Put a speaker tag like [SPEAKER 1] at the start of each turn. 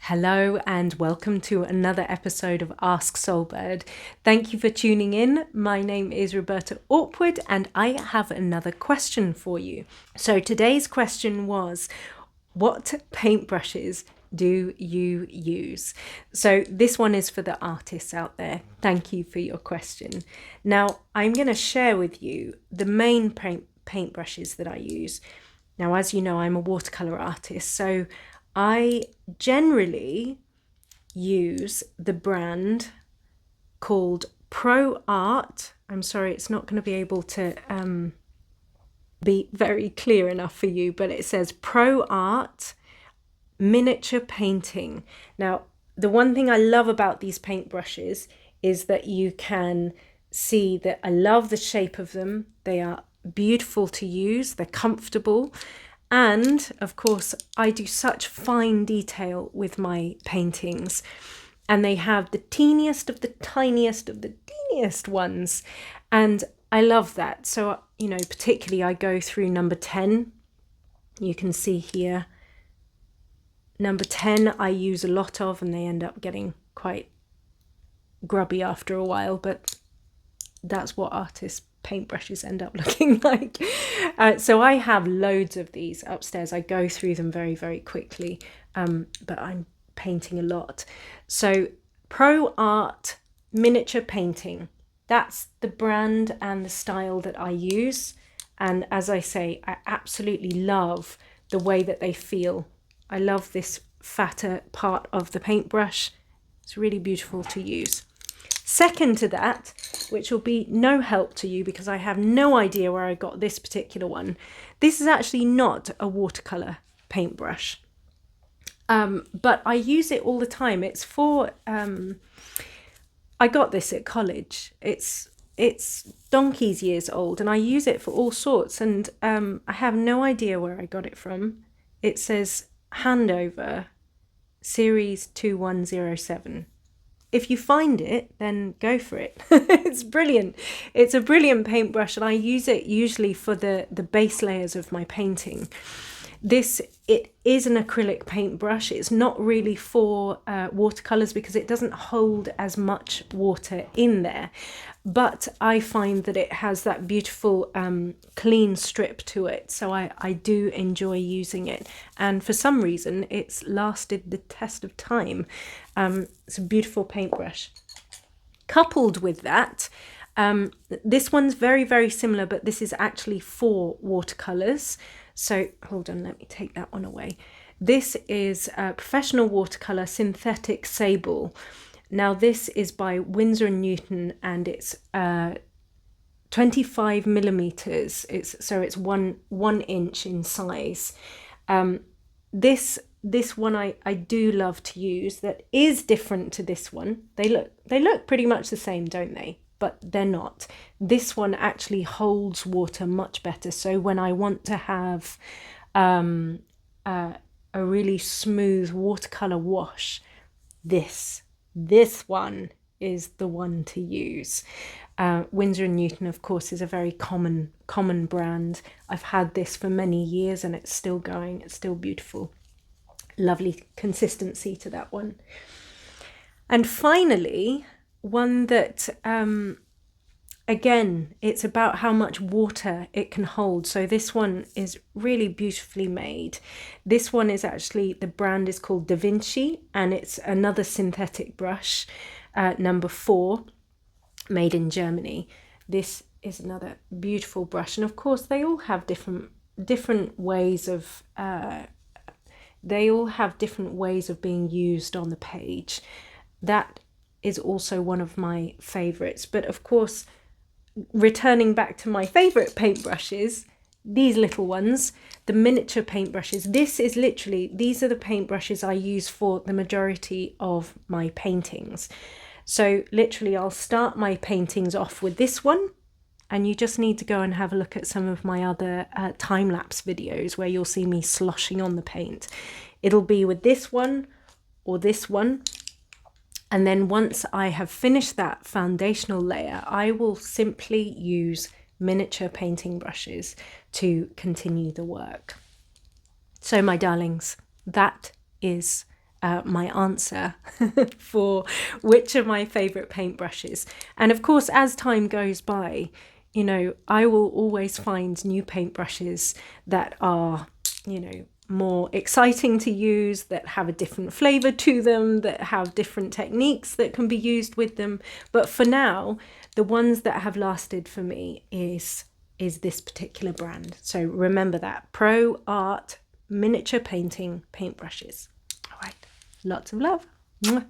[SPEAKER 1] Hello and welcome to another episode of Ask SoulBird. Thank you for tuning in. My name is Roberta and I have another question for you. So today's question was, what paintbrushes do you use? So this one is for the artists out there. Thank you for your question. Now I'm going to share with you the main paintbrushes that I use. Now, as you know, I'm a watercolor artist, so I generally use the brand called Pro Art. I'm sorry, it's not going to be able to be very clear enough for you, but it says Pro Art Miniature Painting. Now, the one thing I love about these paintbrushes is that you can see that I love the shape of them. They are beautiful to use, they're comfortable. And of course, I do such fine detail with my paintings, and they have the teeniest of the tiniest of the teeniest ones. And I love that. So, you know, particularly I go through number 10. You can see here, number 10 I use a lot of, and they end up getting quite grubby after a while, but that's what artists' paintbrushes end up looking like. So I have loads of these upstairs. I go through them very, very quickly, but I'm painting a lot. So Pro Art Miniature Painting, that's the brand and the style that I use. And as I say, I absolutely love the way that they feel. I love this fatter part of the paintbrush. It's really beautiful to use. Second to that, which will be no help to you because I have no idea where I got this particular one. This is actually not a watercolor paintbrush, but I use it all the time. It's for, I got this at college. It's donkey's years old, and I use it for all sorts, and I have no idea where I got it from. It says Handover Series 2107. If you find it, then go for it. It's brilliant. It's a brilliant paintbrush, and I use it usually for the base layers of my painting. It is an acrylic paintbrush. It's not really for watercolors because it doesn't hold as much water in there. But I find that it has that beautiful clean strip to it. So I do enjoy using it. And for some reason, it's lasted the test of time. It's a beautiful paintbrush. Coupled with that, this one's very, very similar, but this is actually for watercolors. So hold on, let me take that one away. This is a professional watercolor synthetic sable. Now this is by Winsor & Newton, and it's 25 millimeters. It's one inch in size. This one I do love to use. That is different to this one. They look pretty much the same, don't they? But they're not. This one actually holds water much better. So when I want to have a really smooth watercolor wash, this one is the one to use. Winsor & Newton, of course, is a very common brand. I've had this for many years and it's still going. It's still beautiful. Lovely consistency to that one. And finally, one that, again, it's about how much water it can hold. So this one is really beautifully made. This one is actually, the brand is called Da Vinci, and it's another synthetic brush, number 4, made in Germany. This is another beautiful brush. And of course, they all have different ways of, being used on the page. That is also one of my favorites. But of course, returning back to my favorite paintbrushes, these little ones, the miniature paintbrushes, these are the paintbrushes I use for the majority of my paintings. So literally I'll start my paintings off with this one, and you just need to go and have a look at some of my other time-lapse videos where you'll see me sloshing on the paint. It'll be with this one or this one. And then once I have finished that foundational layer, I will simply use miniature painting brushes to continue the work. So my darlings, that is my answer for which are my favorite paintbrushes. And of course, as time goes by, you know, I will always find new paintbrushes that are, you know, more exciting to use, that have a different flavor to them, that have different techniques that can be used with them. But for now, the ones that have lasted for me is this particular brand. So remember that, Pro Art miniature painting paintbrushes. All right, lots of love. Mwah.